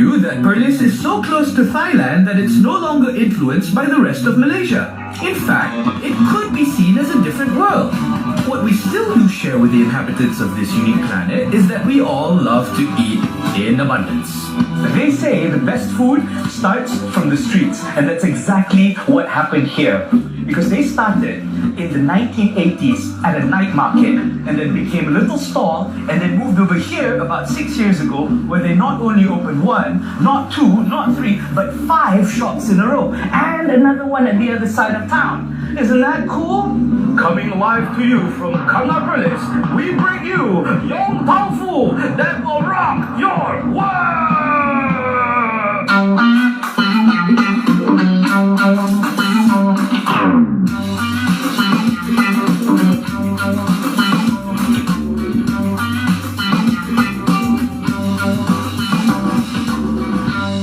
you that Perlis is so close to Thailand that it's no longer influenced by the rest of Malaysia. In fact, it could be seen as a different world. What we still do share with the inhabitants of this unique planet is that we all love to eat in abundance. They say the best food starts from the streets, and that's exactly what happened here. Because they started in the 1980s at a night market, and then became a little stall, and then moved over here about 6 years ago, where they not only opened one, not two, not three, but 5 shops in a row, and another one at the other side of town. Isn't that cool? Coming live to you from Kangaperlis, we bring you Yong Tau Fu that will rock your world!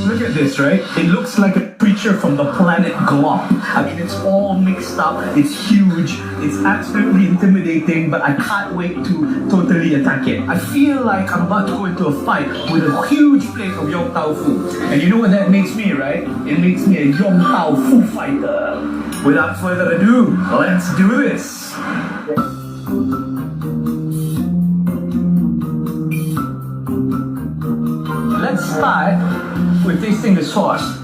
Look at this, right? It looks like a creature from the planet Glob. I mean, it's all mixed up, it's huge, it's absolutely intimidating, but I can't wait to totally attack it. I feel like I'm about to go into a fight with a huge plate of Yong Tau Fu. And you know what that makes me, right? It makes me a Yong Tau Fu fighter. Without further ado, let's do this! Let's start with tasting the sauce.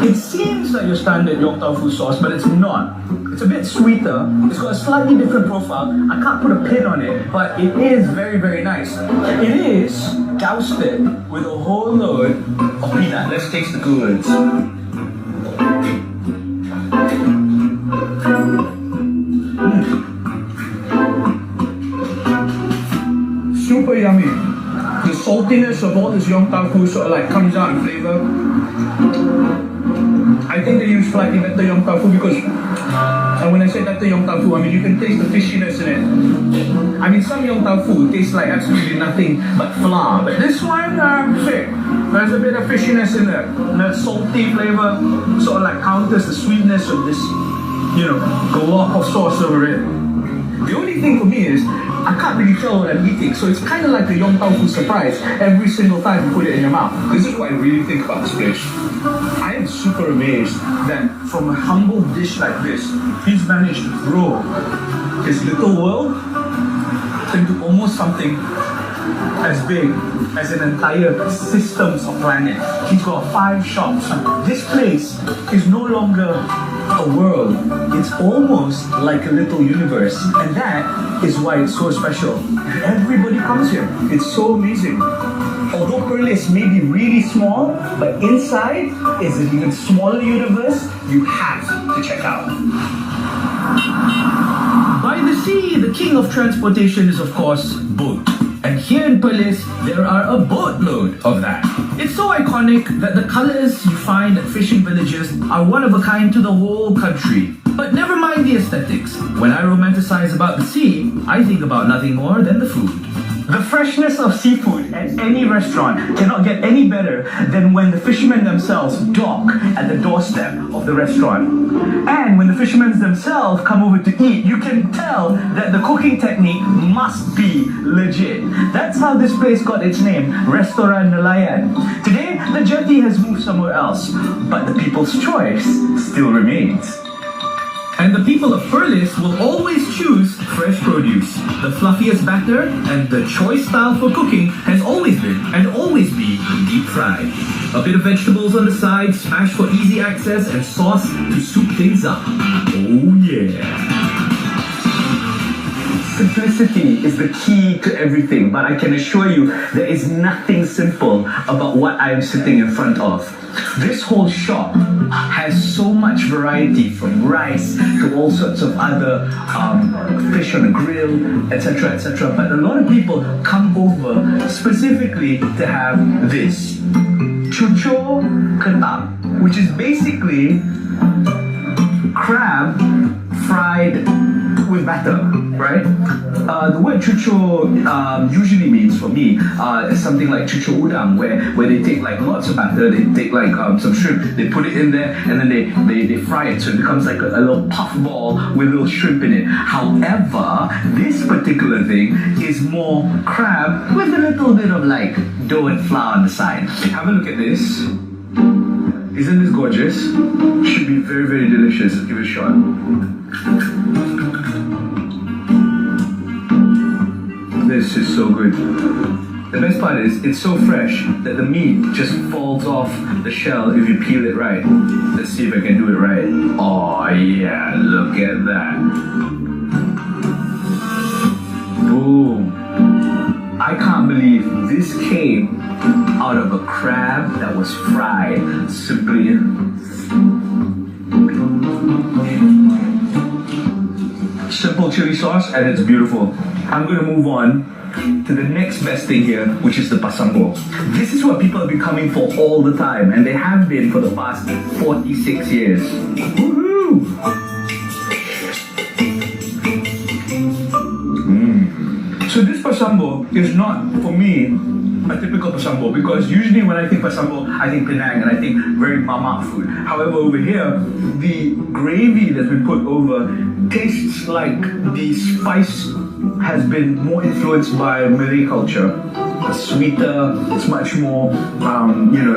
It seems like your standard Yong Tau Fu sauce, but it's not. It's a bit sweeter. It's got a slightly different profile. I can't put a pin on it, but it is very, very nice. It is doused with a whole load of peanut. Let's taste the goods. Super yummy. The saltiness of all this Yong Tau Fu sort of like comes out in flavor. I think they use slightly better Yong Tau Fu because, and when I say better Yong Tau Fu, I mean you can taste the fishiness in it. I mean some Yong Tau Fu tastes like absolutely nothing but flour, but this one, there's a bit of fishiness in there. And that salty flavor sort of like counters the sweetness of this, glob of sauce over it. The only thing for me is, I can't really tell what I'm eating, so it's kind of like the Yong Tau Fu surprise every single time you put it in your mouth. This is what I really think about this place. I am super amazed that from a humble dish like this, he's managed to grow his little world into almost something as big as an entire systems of planet. He's got 5 shops. This place is no longer a world. It's almost like a little universe. And that is why it's so special. Everybody comes here. It's so amazing. Although Perlis may be really small, but inside is an even smaller universe you have to check out. By the sea, the king of transportation is of course boat. And here in Perlis, there are a boatload of that. It's so iconic that the colors you find at fishing villages are one of a kind to the whole country. But never mind the aesthetics. When I romanticize about the sea, I think about nothing more than the food. The freshness of seafood at any restaurant cannot get any better than when the fishermen themselves dock at the doorstep of the restaurant. And when the fishermen themselves come over to eat, you can tell that the cooking technique must be legit. That's how this place got its name, Restoran Nelayan. Today, the jetty has moved somewhere else, but the people's choice still remains. And the people of Perlis will always choose fresh produce. The fluffiest batter and the choice style for cooking has always been and always be deep fried. A bit of vegetables on the side, smashed for easy access, and sauce to soup things up. Oh yeah! Simplicity is the key to everything, but I can assure you there is nothing simple about what I am sitting in front of. This whole shop has so much variety, from rice to all sorts of other fish on a grill, etc., etc. But a lot of people come over specifically to have this cuco ketam, which is basically crab fried with batter, right? The word chucho usually means for me something like chucho udang, where they take like lots of batter, they take like some shrimp, they put it in there, and then they fry it so it becomes like a little puff ball with little shrimp in it. However, this particular thing is more crab with a little bit of like dough and flour on the side. Have a look at this. Isn't this gorgeous? Should be very, very delicious. Let's give it a shot. This is so good. The best part is it's so fresh that the meat just falls off the shell if you peel it right. Let's see if I can do it right. Oh yeah, look at that. Boom. I can't believe this came out of a crab that was fried. Simply simple chili sauce and it's beautiful. I'm gonna move on to the next best thing here, which is the pasambo. This is what people have been coming for all the time, and they have been for the past 46 years. Woohoo! So this pasambo is not, for me, a typical pasambo, because usually when I think pasambo, I think Penang and I think very mamak food. However, over here, the gravy that's been put over tastes like the spice has been more influenced by Malay culture. It's sweeter, it's much more,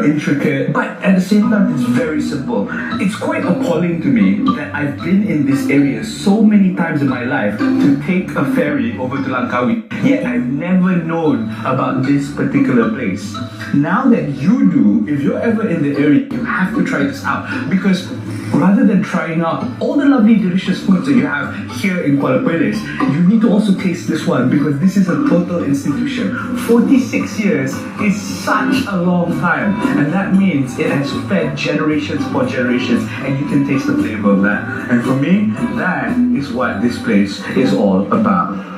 intricate, but at the same time, it's very simple. It's quite appalling to me that I've been in this area so many times in my life to take a ferry over to Langkawi, yet I've never known about this particular place. Now that you do, if you're ever in the area, you have to try this out, because rather than trying out all the lovely delicious foods that you have here in Kuala Perlis, you need to also taste this one, because this is a total institution. 46 years is such a long time, and that means it has fed generations upon generations, and you can taste the flavor of that. And for me, that is what this place is all about.